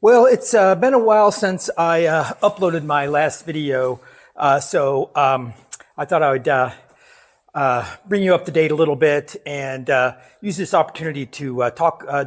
Well, it's been a while since I uploaded my last video, so I thought I would bring you up to date a little bit and use this opportunity to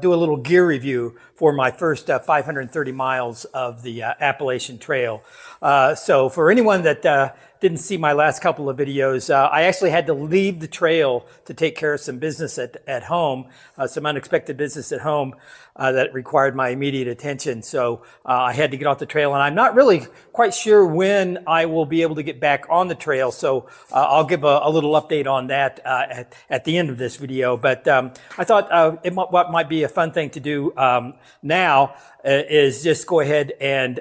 do a little gear review for my first 530 miles of the Appalachian Trail. So for anyone that didn't see my last couple of videos, I actually had to leave the trail to take care of some business at home, some unexpected business at home that required my immediate attention. So I had to get off the trail, and I'm not really quite sure when I will be able to get back on the trail. So I'll give a little update on that at the end of this video. But I thought what might be a fun thing to do now is just go ahead and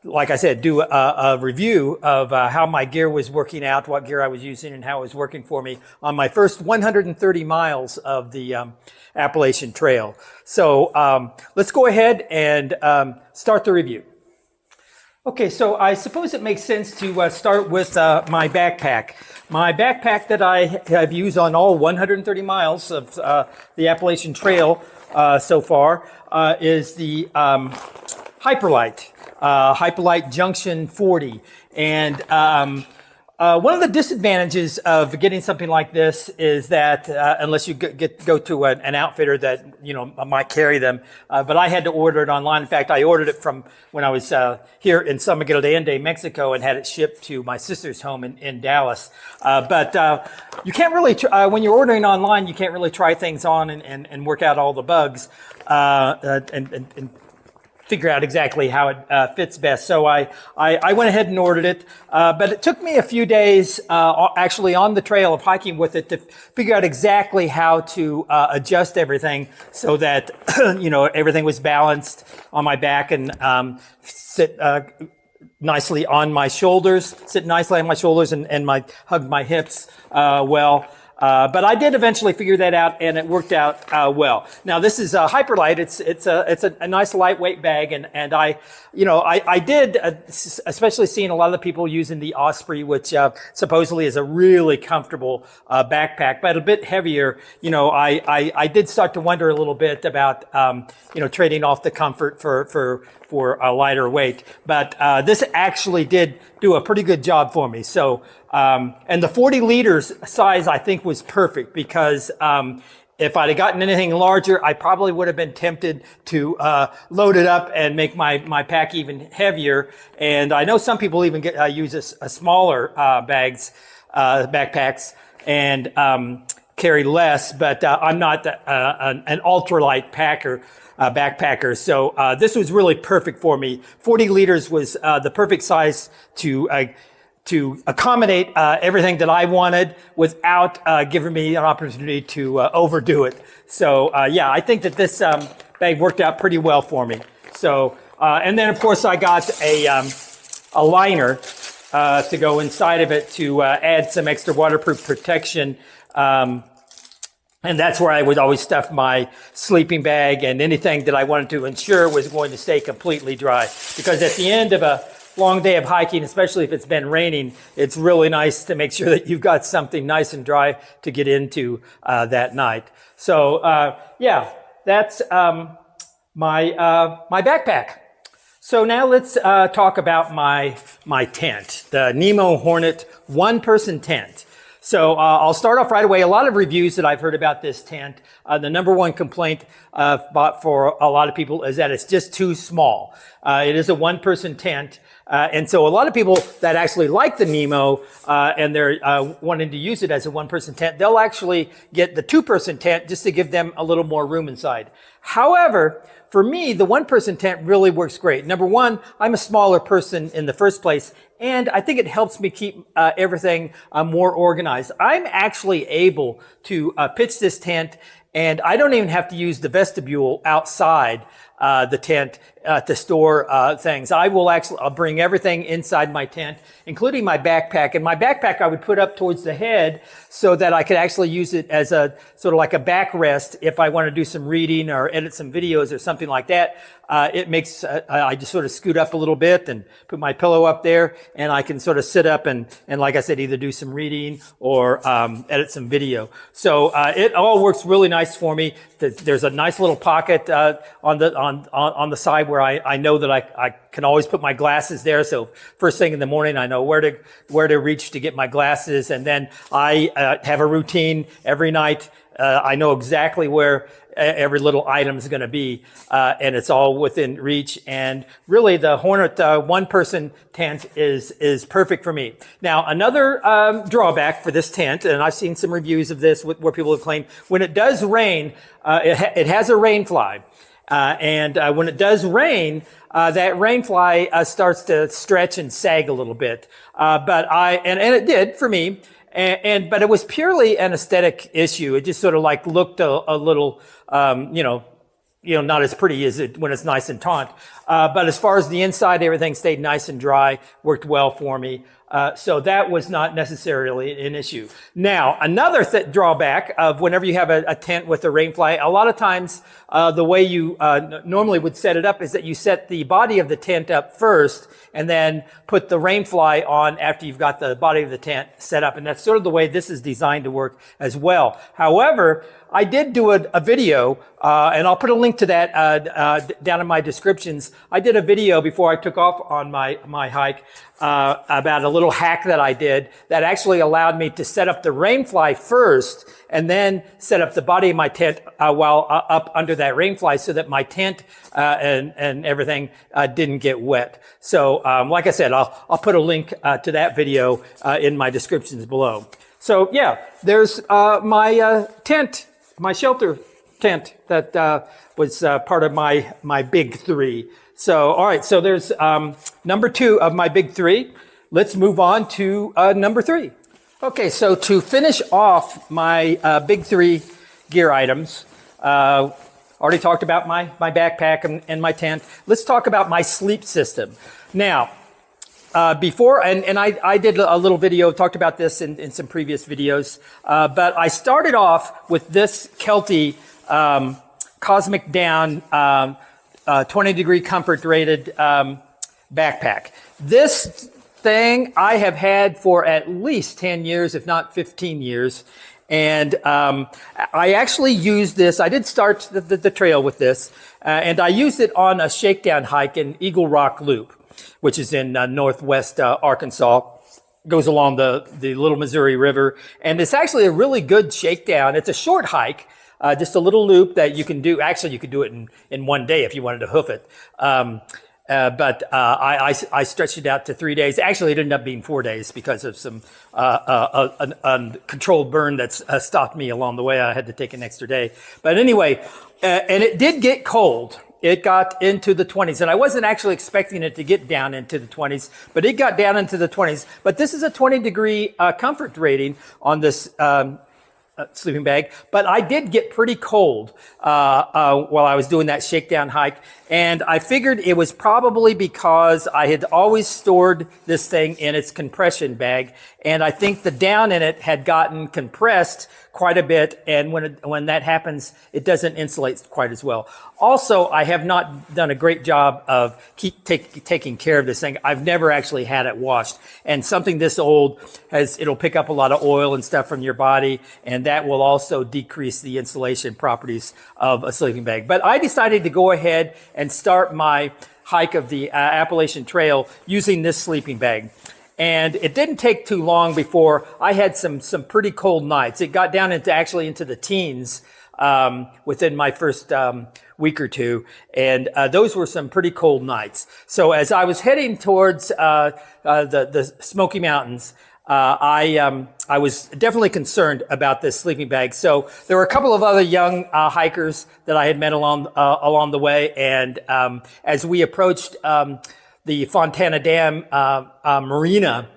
like I said, do a review of how my gear was working out, what gear I was using, and how it was working for me on my first 130 miles of the Appalachian Trail. So let's go ahead and start the review. Okay, so I suppose it makes sense to start with my backpack. My backpack that I have used on all 130 miles of the Appalachian Trail so far is the Hyperlite Junction 40. And one of the disadvantages of getting something like this is that unless you go to an outfitter that might carry them, but I had to order it online. In fact, I ordered it from when I was here in San Miguel de Allende, Mexico, and had it shipped to my sister's home in Dallas. But you can't really when you're ordering online, you can't really try things on and work out all the bugs and figure out exactly how it fits best. So I went ahead and ordered it, but it took me a few days actually on the trail of hiking with it to figure out exactly how to adjust everything so that everything was balanced on my back and sit nicely on my shoulders, and hug my hips well. But I did eventually figure that out, and it worked out well. Now this is Hyperlite. It's a nice lightweight bag, and I did, especially seeing a lot of the people using the Osprey, which supposedly is a really comfortable backpack, but a bit heavier. I did start to wonder a little bit about trading off the comfort for a lighter weight. But this actually did do a pretty good job for me. So and the 40 liters size I think was perfect, because if I'd have gotten anything larger, I probably would have been tempted to load it up and make my pack even heavier. And I know some people even use a smaller backpacks and carry less, but I'm not an ultralight backpacker. So this was really perfect for me. 40 liters was the perfect size to accommodate everything that I wanted without giving me an opportunity to overdo it. So yeah, I think that this bag worked out pretty well for me. So and then of course I got a liner to go inside of it to add some extra waterproof protection. And that's where I would always stuff my sleeping bag and anything that I wanted to ensure was going to stay completely dry. Because at the end of a long day of hiking, especially if it's been raining, it's really nice to make sure that you've got something nice and dry to get into that night. So yeah, that's my backpack. So now let's talk about my tent, the Nemo Hornet one-person tent. So I'll start off right away. A lot of reviews that I've heard about this tent, the number one complaint for a lot of people is that it's just too small. It is a one-person tent. And so a lot of people that actually like the Nemo and they're wanting to use it as a one-person tent, they'll actually get the two-person tent just to give them a little more room inside. However, for me, the one-person tent really works great. Number one, I'm a smaller person in the first place, and I think it helps me keep everything more organized. I'm actually able to pitch this tent, and I don't even have to use the vestibule outside the tent to store things. I'll bring everything inside my tent, including my backpack. And my backpack I would put up towards the head so that I could actually use it as a sort of like a backrest if I want to do some reading or edit some videos or something like that. It makes, I just sort of scoot up a little bit and put my pillow up there, and I can sort of sit up and like I said, either do some reading or edit some video. So it all works really nice for me. There's a nice little pocket on on the side where I know that I can always put my glasses there. So first thing in the morning, I know where to reach to get my glasses. And then I have a routine every night. I know exactly where every little item is going to be, and it's all within reach. And really, the Hornet one-person tent is perfect for me. Now, another drawback for this tent, and I've seen some reviews of this where people have claimed when it does rain, it has a rain fly, and when it does rain, that rain fly starts to stretch and sag a little bit. But and it did for me. But it was purely an aesthetic issue. It just sort of like looked a little, not as pretty as it when it's nice and taut. But as far as the inside, everything stayed nice and dry, worked well for me. So that was not necessarily an issue. Now, another drawback of whenever you have a tent with a rain fly, a lot of times, the way you, normally would set it up is that you set the body of the tent up first and then put the rain fly on after you've got the body of the tent set up. And that's sort of the way this is designed to work as well. However, I did do a video, and I'll put a link to that down in my descriptions. I did a video before I took off on my hike about a little hack that I did that actually allowed me to set up the rain fly first and then set up the body of my tent while up under that rain fly so that my tent and everything didn't get wet. So like I said, I'll put a link to that video in my descriptions below. So yeah, there's my tent. My shelter tent that was part of my big three. So, all right, so there's number 2 of my big 3. Let's move on to number 3. Okay, so to finish off my big 3 gear items, already talked about my backpack and my tent. Let's talk about my sleep system. Now, before, and I did a little video, talked about this in some previous videos, but I started off with this Kelty Cosmic Down 20-degree comfort rated backpack. This thing I have had for at least 10 years, if not 15 years. And I actually used this. I did start the trail with this, and I used it on a shakedown hike in Eagle Rock Loop, which is in northwest Arkansas. Goes along the Little Missouri River. And it's actually a really good shakedown. It's a short hike, just a little loop that you can do. Actually, you could do it in one day if you wanted to hoof it. But I stretched it out to 3 days. Actually, it ended up being 4 days because of some controlled burn that's stopped me along the way. I had to take an extra day. But anyway, and it did get cold. It got into the 20s, and I wasn't actually expecting it to get down into the 20s, but it got down into the 20s. But this is a 20-degree comfort rating on this sleeping bag, but I did get pretty cold while I was doing that shakedown hike, and I figured it was probably because I had always stored this thing in its compression bag, and I think the down in it had gotten compressed quite a bit, and when that happens, it doesn't insulate quite as well. Also, I have not done a great job of taking care of this thing. I've never actually had it washed, and something this old it'll pick up a lot of oil and stuff from your body, and that will also decrease the insulation properties of a sleeping bag. But I decided to go ahead and start my hike of the Appalachian Trail using this sleeping bag. And it didn't take too long before I had some pretty cold nights. It got down into the teens within my first week or two, and those were some pretty cold nights. So as I was heading towards the Smoky Mountains, I was definitely concerned about this sleeping bag. So there were a couple of other young hikers that I had met along the way, and as we approached the Fontana Dam Marina,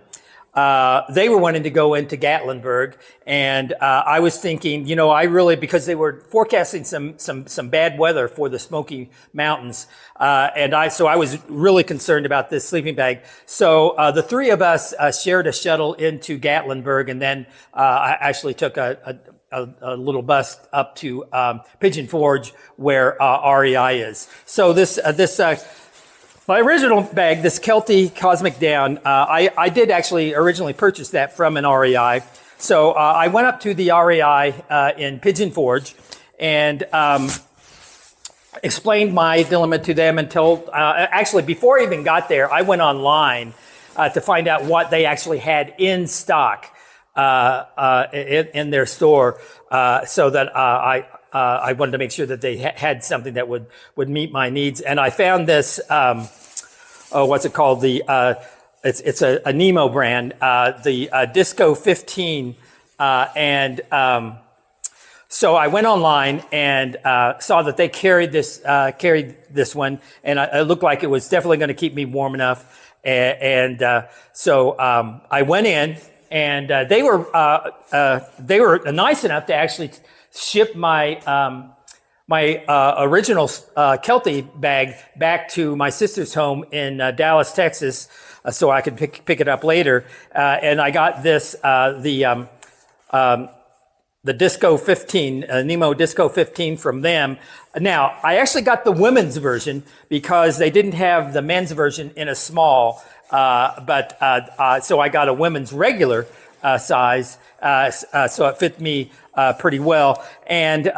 they were wanting to go into Gatlinburg, and I was thinking, because they were forecasting some bad weather for the Smoky Mountains, and I was really concerned about this sleeping bag. So the three of us shared a shuttle into Gatlinburg, and then I actually took a little bus up to Pigeon Forge, where REI is. So my original bag, this Kelty Cosmic Down, I did actually originally purchase that from an REI. So I went up to the REI in Pigeon Forge, and explained my dilemma to them until, actually, before I even got there, I went online to find out what they actually had in stock in their store, so that I wanted to make sure that they had something that would meet my needs. And I found this, what's it called? It's a Nemo brand, the Disco 15, so I went online and saw that they carried this one, and it looked like it was definitely going to keep me warm enough. So I went in, and they were nice enough to actually ship my original Kelty bag back to my sister's home in Dallas, Texas, so I could pick it up later. And I got this the Disco 15, Nemo Disco 15 from them. Now, I actually got the women's version because they didn't have the men's version in a small, so I got a women's regular size, so it fit me pretty well. And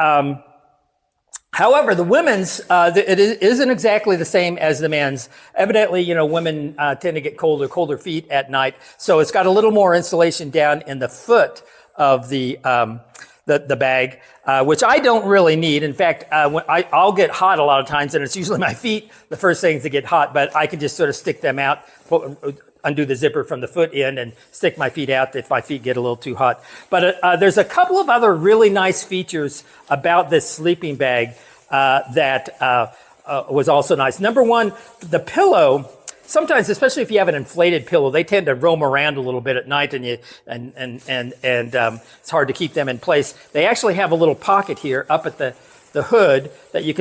however, the women's, it isn't exactly the same as the men's. Evidently, women tend to get colder feet at night, so it's got a little more insulation down in the foot of the bag, which I don't really need. In fact, I'll get hot a lot of times, and it's usually my feet, the first things that get hot, but I can just sort of stick them out, undo the zipper from the foot end, and stick my feet out if my feet get a little too hot. But there's a couple of other really nice features about this sleeping bag that was also nice. Number one, the pillow. Sometimes, especially if you have an inflated pillow, they tend to roam around a little bit at night, and it's hard to keep them in place. They actually have a little pocket here up at the hood that you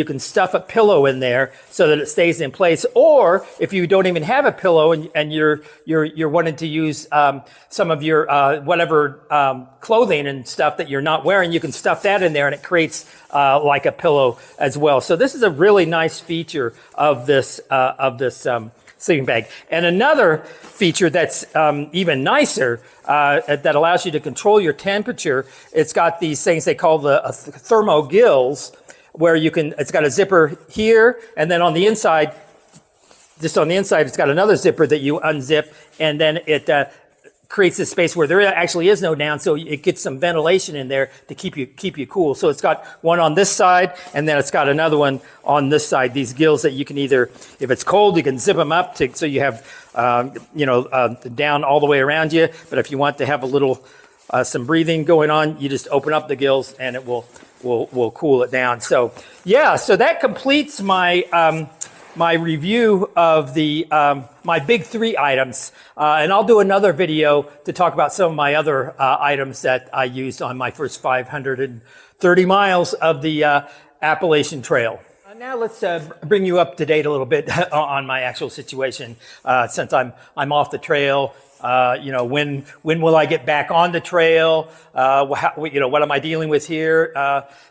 can stuff a pillow in there so that it stays in place. Or if you don't even have a pillow and you're wanting to use some of your whatever clothing and stuff that you're not wearing, you can stuff that in there, and it creates like a pillow as well. So this is a really nice feature of this sleeping bag. And another feature that's even nicer, that allows you to control your temperature, it's got these things they call the thermo gills, where it's got a zipper here, and then on the inside, just on the inside, it's got another zipper that you unzip, and then it creates a space where there actually is no down, so it gets some ventilation in there to keep you cool. So it's got one on this side, and then it's got another one on this side. These gills that you can either, if it's cold, you can zip them up so you have down all the way around you. But if you want to have a little some breathing going on, you just open up the gills, and it will cool it down. So yeah, so that completes my my review of the my big 3 items, and I'll do another video to talk about some of my other items that I used on my first 530 miles of the Appalachian Trail. Now let's bring you up to date a little bit on my actual situation, since I'm off the trail. When will I get back on the trail? What am I dealing with here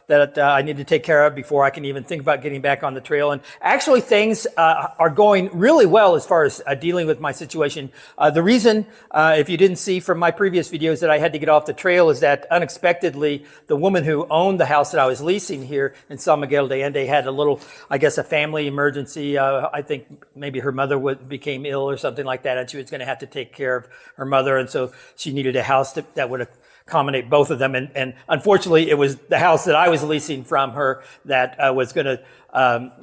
that I need to take care of before I can even think about getting back on the trail? And actually, things are going really well as far as dealing with my situation. The reason, if you didn't see from my previous videos, that I had to get off the trail is that unexpectedly, the woman who owned the house that I was leasing here in San Miguel de Allende had a family emergency. I think maybe her mother became ill or something like that, and she was going to have to take care of her mother, and so she needed a house that would accommodate both of them. And unfortunately, it was the house that I was leasing from her that was going to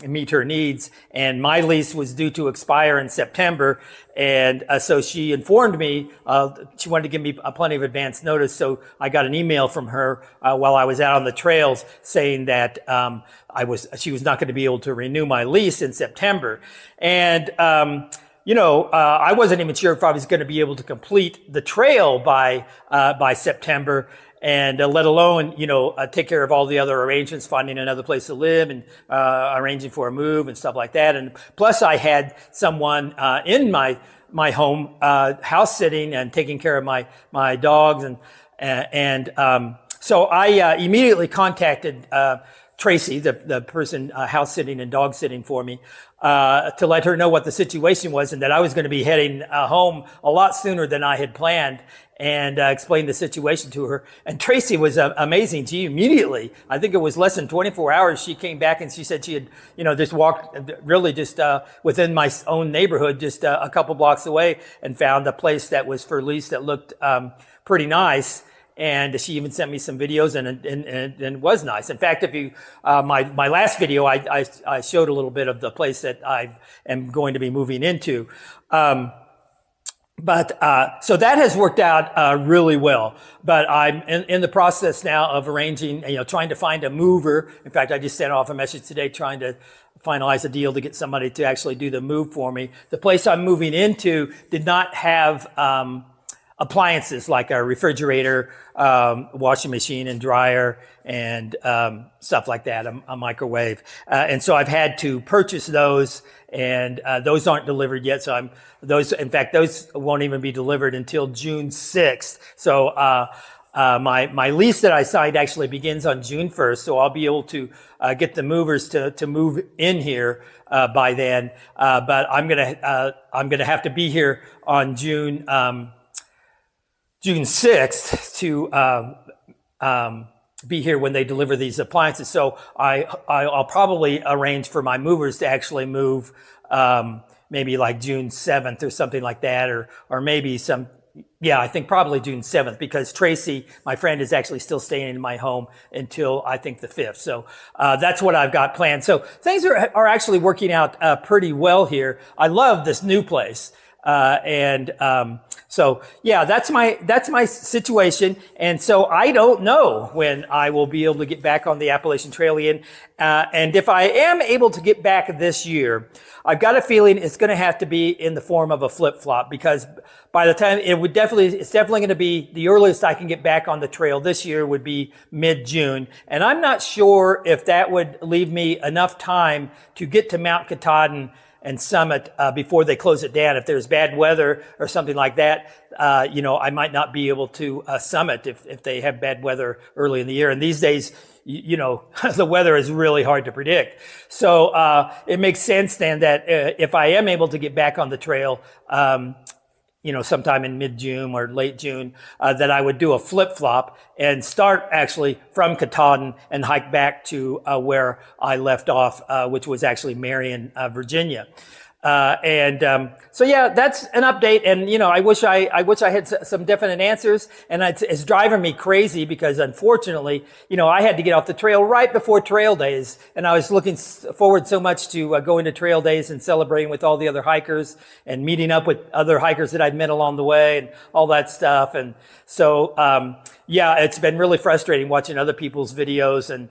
meet her needs. And my lease was due to expire in September, and so she informed me. She wanted to give me plenty of advance notice, so I got an email from her while I was out on the trails saying that she was not going to be able to renew my lease in September. And I wasn't even sure if I was going to be able to complete the trail by September, and let alone, take care of all the other arrangements, finding another place to live and arranging for a move and stuff like that. And plus, I had someone in my home house sitting and taking care of my dogs, and so I immediately contacted Tracy, the person house sitting and dog sitting for me, to let her know what the situation was and that I was going to be heading home a lot sooner than I had planned, and explained the situation to her. And Tracy was amazing. She immediately, I think it was less than 24 hours, she came back and she said she had, just walked really just within my own neighborhood, just a couple blocks away, and found a place that was for lease that looked pretty nice. And she even sent me some videos, and it was nice. In fact, if you, my last video, I showed a little bit of the place that I am going to be moving into. So that has worked out really well. But I'm in the process now of arranging, trying to find a mover. In fact, I just sent off a message today trying to finalize a deal to get somebody to actually do the move for me. The place I'm moving into did not have appliances like a refrigerator, washing machine and dryer, and stuff like that, a microwave. And so I've had to purchase those, and those aren't delivered yet. So those won't even be delivered until June 6th. So my lease that I signed actually begins on June 1st. So I'll be able to get the movers to move in here by then. But I'm gonna have to be here on June 6th to be here when they deliver these appliances. So I'll probably arrange for my movers to actually move maybe like June 7th or something like that, or maybe I think probably June 7th, because Tracy, my friend, is actually still staying in my home until I think the 5th. So that's what I've got planned. So things are actually working out pretty well here. I love this new place. So yeah, that's my situation. And so I don't know when I will be able to get back on the Appalachian Trail again. And if I am able to get back this year, I've got a feeling it's going to have to be in the form of a flip-flop, because by the time it's definitely going to be the earliest I can get back on the trail this year would be mid-June. And I'm not sure if that would leave me enough time to get to Mount Katahdin and summit before they close it down. If there's bad weather or something like that, I might not be able to summit if they have bad weather early in the year. And these days, the weather is really hard to predict. So it makes sense then that if I am able to get back on the trail, sometime in mid-June or late June, that I would do a flip-flop and start actually from Katahdin and hike back to where I left off, which was actually Marion, Virginia. So yeah, that's an update. And, I wish I had some definite answers, and it's driving me crazy because unfortunately, I had to get off the trail right before trail days, and I was looking forward so much to going to trail days and celebrating with all the other hikers and meeting up with other hikers that I'd met along the way and all that stuff. And so, yeah, it's been really frustrating watching other people's videos and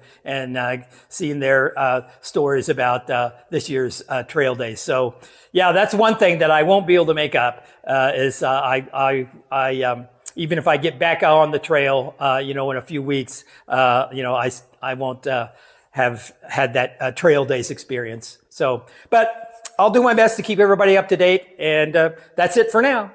seeing their stories about this year's trail days. So, yeah, that's one thing that I won't be able to make up. Is even if I get back out on the trail, in a few weeks, I won't have had that trail days experience. So, but I'll do my best to keep everybody up to date, and that's it for now.